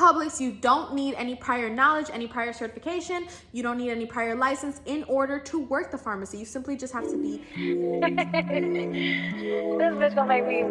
Publix, you don't need any prior knowledge, any prior certification. You don't need any prior license in order to work the pharmacy. You simply just have to be. This bitch gonna make me.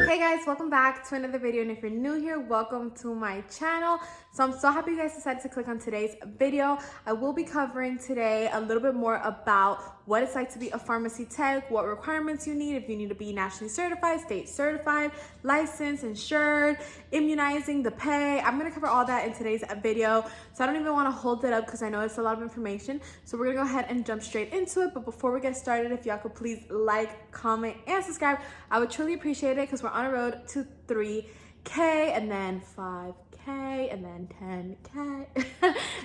Hey guys, welcome back to another video, and if you're new here, welcome to my channel. So I'm so happy you guys decided to click on today's video. I will be covering today a little bit more about what it's like to be a pharmacy tech, what requirements you need, if you need to be nationally certified, state certified, licensed, insured, immunizing, the pay. I'm gonna cover all that in today's video, so I don't even want to hold it up because I know it's a lot of information. So we're gonna go ahead and jump straight into it. But before we get started, if y'all could please like, comment, and subscribe, I would truly appreciate it because we're on a road to 3K and then 5K and then 10K.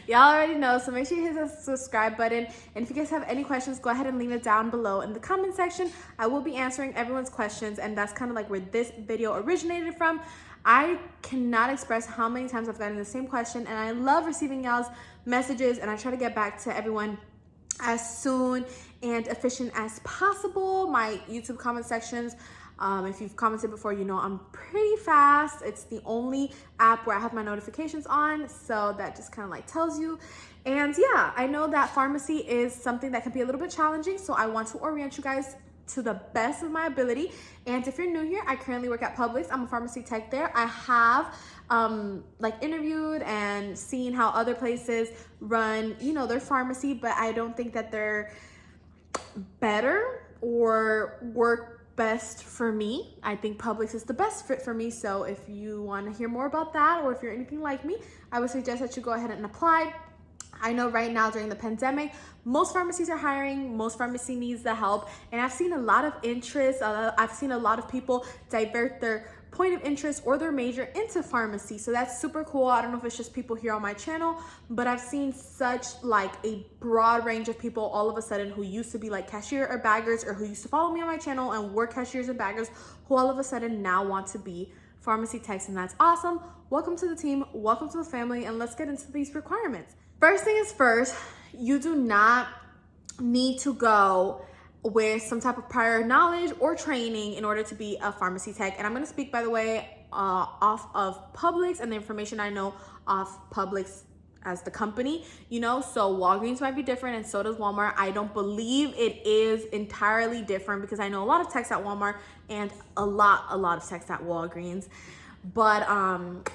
Y'all already know, so make sure you hit the subscribe button. And if you guys have any questions, go ahead and leave it down below in the comment section. I will be answering everyone's questions, and that's kind of like where this video originated from. I cannot express how many times I've gotten the same question, and I love receiving y'all's messages, and I try to get back to everyone as soon and efficient as possible. My YouTube comment sections, if you've commented before, you know I'm pretty fast. It's the only app where I have my notifications on, so that just kind of like tells you. And yeah, I know that pharmacy is something that can be a little bit challenging, so I want to orient you guys to the best of my ability. And if you're new here, I currently work at Publix. I'm a pharmacy tech there. I have like interviewed and seen how other places run, you know, their pharmacy, but I don't think that they're better or work best for me. I think Publix is the best fit for me. So if you want to hear more about that, or if you're anything like me, I would suggest that you go ahead and apply. I know right now during the pandemic, most pharmacies are hiring, most pharmacy needs the help, and I've seen a lot of interest. I've seen a lot of people divert their point of interest or their major into pharmacy, so that's super cool. I don't know if it's just people here on my channel, but I've seen such like a broad range of people all of a sudden who used to be like cashier or baggers, or who used to follow me on my channel and were cashiers and baggers, who all of a sudden now want to be pharmacy techs, and that's awesome. Welcome to the team, welcome to the family, and let's get into these requirements. First thing is first, you do not need to go with some type of prior knowledge or training in order to be a pharmacy tech. And I'm going to speak, by the way, off of Publix and the information I know off Publix as the company, you know. So Walgreens might be different, and so does Walmart. I don't believe it is entirely different because I know a lot of techs at Walmart and a lot of techs at Walgreens. But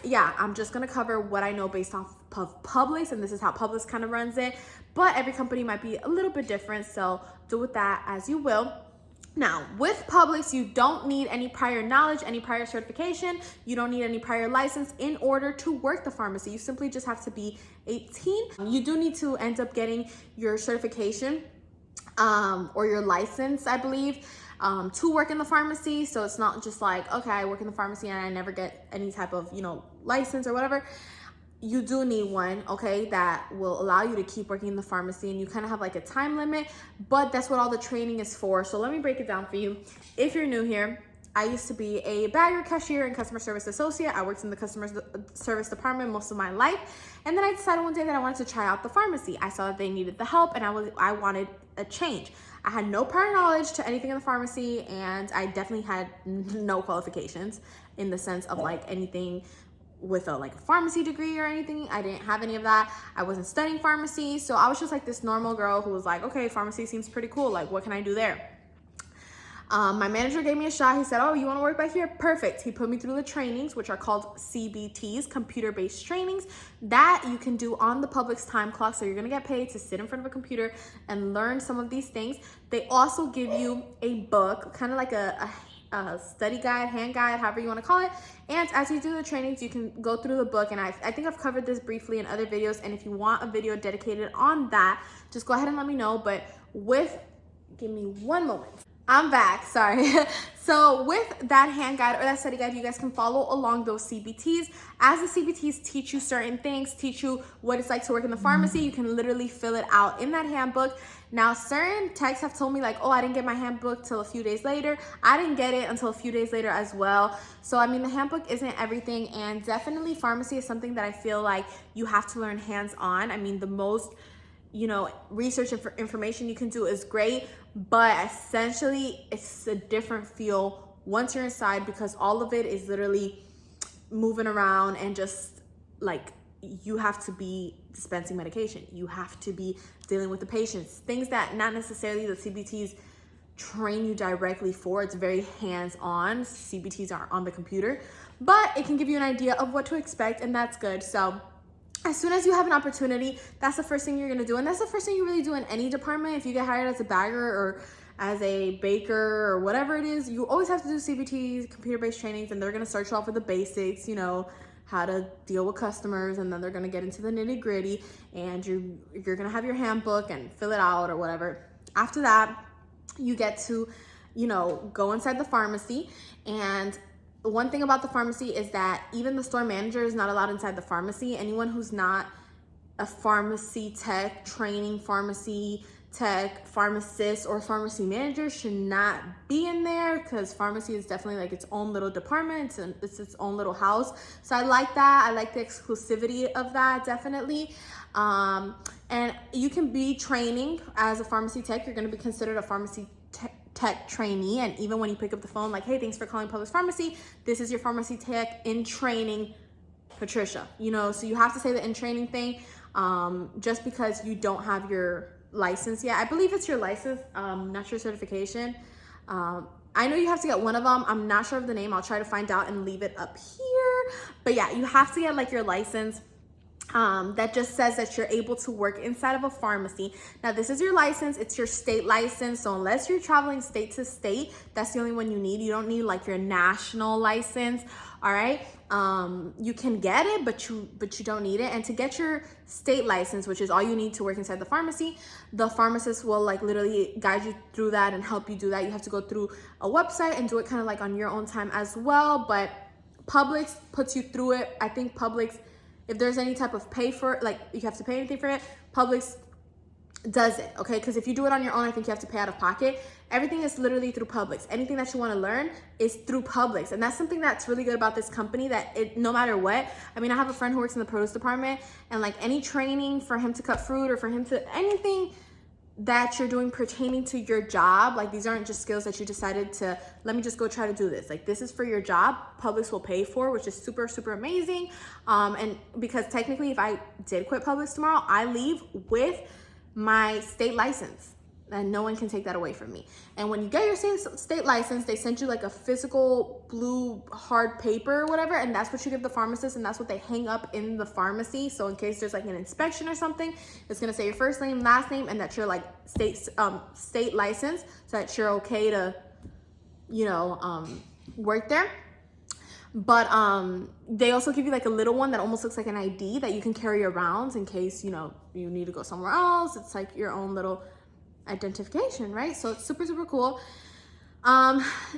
yeah, I'm just gonna cover what I know based off of Publix, and this is how Publix kind of runs it. But every company might be a little bit different, so do with that as you will. Now, with Publix, you don't need any prior knowledge, any prior certification. You don't need any prior license in order to work the pharmacy. You simply just have to be 18. You do need to end up getting your certification or your license, I believe, to work in the pharmacy. So it's not just like, okay, I work in the pharmacy and I never get any type of, you know, license or whatever. You do need one, okay, that will allow you to keep working in the pharmacy, and you kind of have like a time limit, but that's what all the training is for. So let me break it down for you. If you're new here, I used to be a bagger, cashier, and customer service associate. I worked in the customer service department most of my life, and then I decided one day that I wanted to try out the pharmacy. I saw that they needed the help, and I wanted a change. I had no prior knowledge to anything in the pharmacy, and I definitely had no qualifications in the sense of like anything with a like a pharmacy degree or anything. I didn't have any of that. I wasn't studying pharmacy, so I was just like this normal girl who was like, okay, pharmacy seems pretty cool, like what can I do there? My manager gave me a shot. He said, oh, you want to work back here? Perfect. He put me through the trainings, which are called CBTs, computer-based trainings, that you can do on the Publix time clock. So you're going to get paid to sit in front of a computer and learn some of these things. They also give you a book, kind of like a study guide, hand guide, however you want to call it. And as you do the trainings, you can go through the book. And I think I've covered this briefly in other videos. And if you want a video dedicated on that, just go ahead and let me know. But give me one moment. I'm back, sorry. So with that hand guide or that study guide, you guys can follow along those CBTs. As the CBTs teach you certain things, teach you what it's like to work in the pharmacy, you can literally fill it out in that handbook. Now, certain techs have told me like, oh, I didn't get my handbook till a few days later. I didn't get it until a few days later as well. So, I mean, the handbook isn't everything, and definitely pharmacy is something that I feel like you have to learn hands-on. I mean, the most, you know, research and information you can do is great, but essentially it's a different feel once you're inside, because all of it is literally moving around and just like, you have to be dispensing medication. You have to be dealing with the patients, things that not necessarily the CBTs train you directly for. It's very hands-on. CBTs are on the computer, but it can give you an idea of what to expect, and that's good. So as soon as you have an opportunity, that's the first thing you're gonna do. And that's the first thing you really do in any department. If you get hired as a bagger or as a baker or whatever it is, you always have to do CBTs, computer-based trainings, and they're gonna start you off with the basics, you know, how to deal with customers, and then they're gonna get into the nitty-gritty, and you're gonna have your handbook and fill it out or whatever. After that, you get to, you know, go inside the pharmacy. And one thing about the pharmacy is that even the store manager is not allowed inside the pharmacy. Anyone who's not a pharmacy tech, training pharmacy tech, pharmacist, or pharmacy manager should not be in there, because pharmacy is definitely like its own little department, and it's its own little house. So I like that. I like the exclusivity of that, definitely. And you can be training as a pharmacy tech. You're going to be considered a pharmacy tech trainee. And even when you pick up the phone, like, hey, thanks for calling Publix Pharmacy, this is your pharmacy tech in training, Patricia, you know. So you have to say the in training thing, just because you don't have your license yet. I believe it's your license, not your certification. I know you have to get one of them. I'm not sure of the name. I'll try to find out and leave it up here. But yeah, you have to get like your license that just says that you're able to work inside of a pharmacy. Now, this is your license. It's your state license. So unless you're traveling state to state, that's the only one you need. You don't need like your national license. All right. You can get it, but you don't need it. And to get your state license, which is all you need to work inside the pharmacy, the pharmacist will like literally guide you through that and help you do that. You have to go through a website and do it kind of like on your own time as well. But Publix puts you through it. I think Publix, if there's any type of pay for it, like you have to pay anything for it, Publix does it, okay? Because if you do it on your own, I think you have to pay out of pocket. Everything is literally through Publix. Anything that you want to learn is through Publix. And that's something that's really good about this company, that it, no matter what, I mean, I have a friend who works in the produce department, and like any training for him to cut fruit or for him to anything that you're doing pertaining to your job, like these aren't just skills that you decided to, let me just go try to do this. Like this is for your job, Publix will pay for, which is super, super amazing. And because technically if I did quit Publix tomorrow, I leave with my state license, and no one can take that away from me. And when you get your state license, they send you like a physical blue hard paper or whatever, and that's what you give the pharmacist, and that's what they hang up in the pharmacy. So in case there's like an inspection or something, it's gonna say your first name, last name, and that you're like state license, so that you're okay to, you know, work there. But they also give you like a little one that almost looks like an ID that you can carry around in case, you know, you need to go somewhere else. It's like your own little identification, right? So it's super, super cool.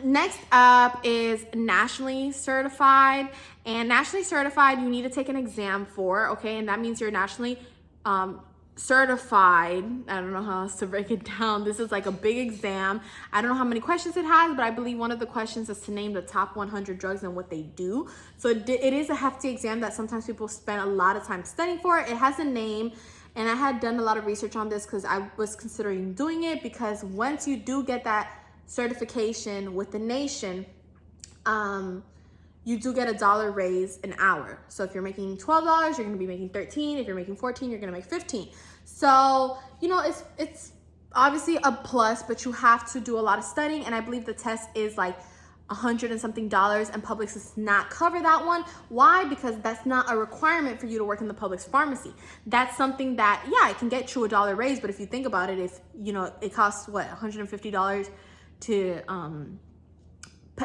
Next up is nationally certified. And nationally certified, you need to take an exam for, okay? And that means you're nationally certified. I don't know how else to break it down. This is like a big exam. I don't know how many questions it has, but I believe one of the questions is to name the top 100 drugs and what they do. So it is a hefty exam that sometimes people spend a lot of time studying for. It has a name, and I had done a lot of research on this because I was considering doing it, because once you do get that certification with the nation, you do get $1 raise an hour. So if you're making $12, you're gonna be making $13. If you're making $14, you're gonna make $15. So, you know, it's obviously a plus, but you have to do a lot of studying. And I believe the test is like $100 and something, and Publix does not cover that one. Why? Because that's not a requirement for you to work in the Publix pharmacy. That's something that, yeah, it can get you $1 raise, but if you think about it, if, you know, it costs what, $150 to,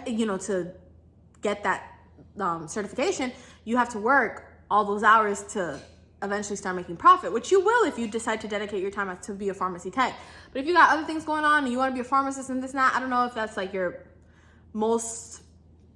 you know, to get that certification, you have to work all those hours to eventually start making profit, which you will if you decide to dedicate your time to be a pharmacy tech. But if you got other things going on and you want to be a pharmacist and this and that, I don't know if that's like your most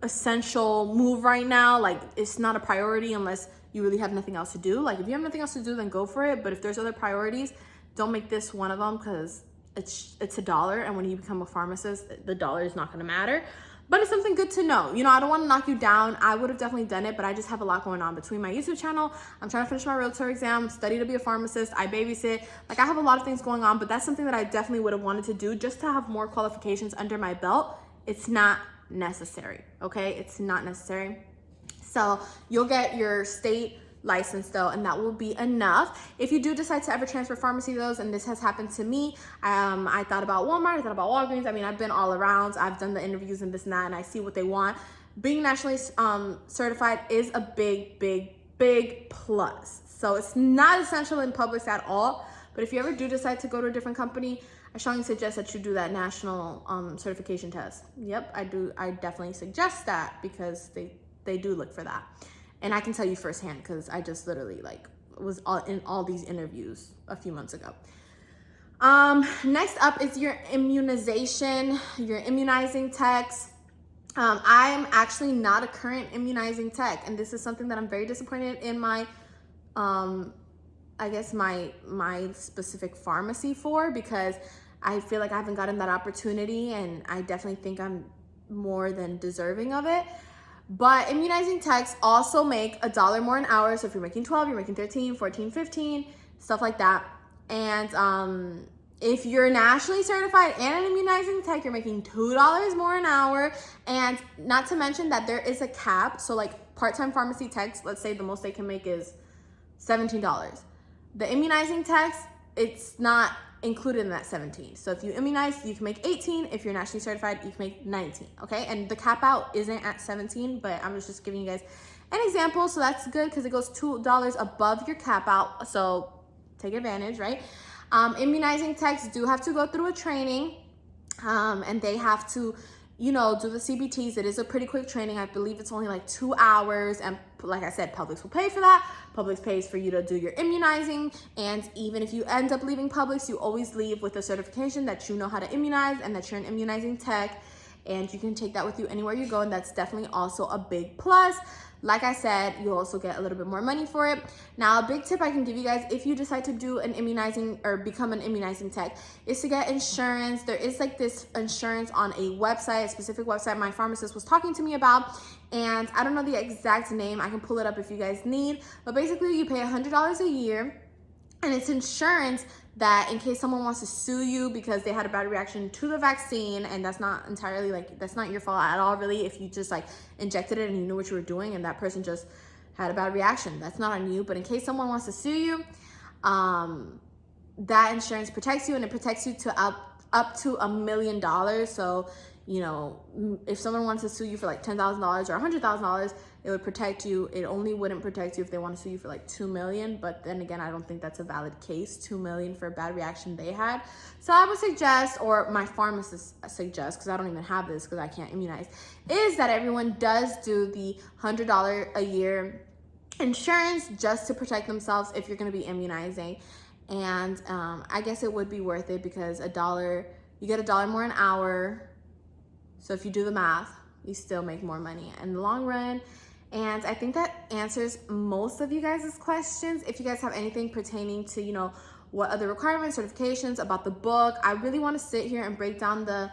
essential move right now. Like, it's not a priority unless you really have nothing else to do. Like, if you have nothing else to do, then go for it. But if there's other priorities, don't make this one of them, because it's $1, and when you become a pharmacist, the $1 is not going to matter. But it's something good to know. You know, I don't want to knock you down. I would have definitely done it, but I just have a lot going on between my YouTube channel. I'm trying to finish my realtor exam, study to be a pharmacist. I babysit. Like, I have a lot of things going on, but that's something that I definitely would have wanted to do just to have more qualifications under my belt. It's not necessary, okay? It's not necessary. So you'll get your state license though, and that will be enough. If you do decide to ever transfer pharmacy those, and this has happened to me, I thought about Walmart, I thought about Walgreens. I mean, I've been all around. I've done the interviews and this and that, and I see what they want. Being nationally certified is a big plus. So it's not essential in Publix at all. But if you ever do decide to go to a different company, I strongly suggest that you do that national certification test. Yep, I do. I definitely suggest that because they do look for that. And I can tell you firsthand because I just literally was in all these interviews a few months ago. Next up is your immunization, your immunizing techs. I'm actually not a current immunizing tech, and this is something that I'm very disappointed in my, I guess my specific pharmacy for, because I feel like I haven't gotten that opportunity, and I definitely think I'm more than deserving of it. But immunizing techs also make $1 more an hour. So if you're making 12, you're making 13, 14, 15, stuff like that. And if you're nationally certified and an immunizing tech, you're making $2 more an hour. And not to mention that there is a cap. So like part-time pharmacy techs, let's say the most they can make is $17. The immunizing techs, it's not included in that 17. So if you immunize, you can make 18. If you're nationally certified, you can make 19, okay? And the cap out isn't at 17, but I'm just giving you guys an example. So that's good because it goes $2 above your cap out. So take advantage, right? Immunizing techs do have to go through a training, and they have to, do the CBTs. It is a pretty quick training. I believe it's only like 2 hours. And like I said, Publix will pay for that. Publix pays for you to do your immunizing. And even if you end up leaving Publix, you always leave with a certification that you know how to immunize and that you're an immunizing tech. And you can take that with you anywhere you go. And that's definitely also a big plus. Like I said, you'll also get a little bit more money for it. Now, a big tip I can give you guys, if you decide to do an immunizing or become an immunizing tech, is to get insurance. There is like this insurance on a website, a specific website my pharmacist was talking to me about. And I don't know the exact name. I can pull it up if you guys need. But basically, you pay $100 a year. And it's insurance that in case someone wants to sue you because they had a bad reaction to the vaccine, and that's not entirely that's not your fault at all, really, if you just injected it and you knew what you were doing and that person just had a bad reaction, that's not on you. But in case someone wants to sue you, that insurance protects you, and it protects you to up to $1 million. So, if someone wants to sue you for $10,000 or $100,000, it would protect you. It only wouldn't protect you if they want to sue you for $2 million. But then again, I don't think that's a valid case, $2 million for a bad reaction they had. So I would suggest, or my pharmacist suggests, because I don't even have this because I can't immunize, is that everyone does do the $100 a year insurance just to protect themselves if you're going to be immunizing. And I guess it would be worth it because you get $1 more an hour. So if you do the math, you still make more money in the long run. And I think that answers most of you guys' questions. If you guys have anything pertaining to, what other requirements, certifications, about the book, I really want to sit here and break down the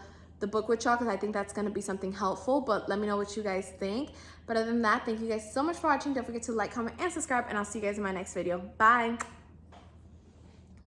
book with y'all because I think that's going to be something helpful. But let me know what you guys think. But other than that, thank you guys so much for watching. Don't forget to like, comment, and subscribe. And I'll see you guys in my next video. Bye.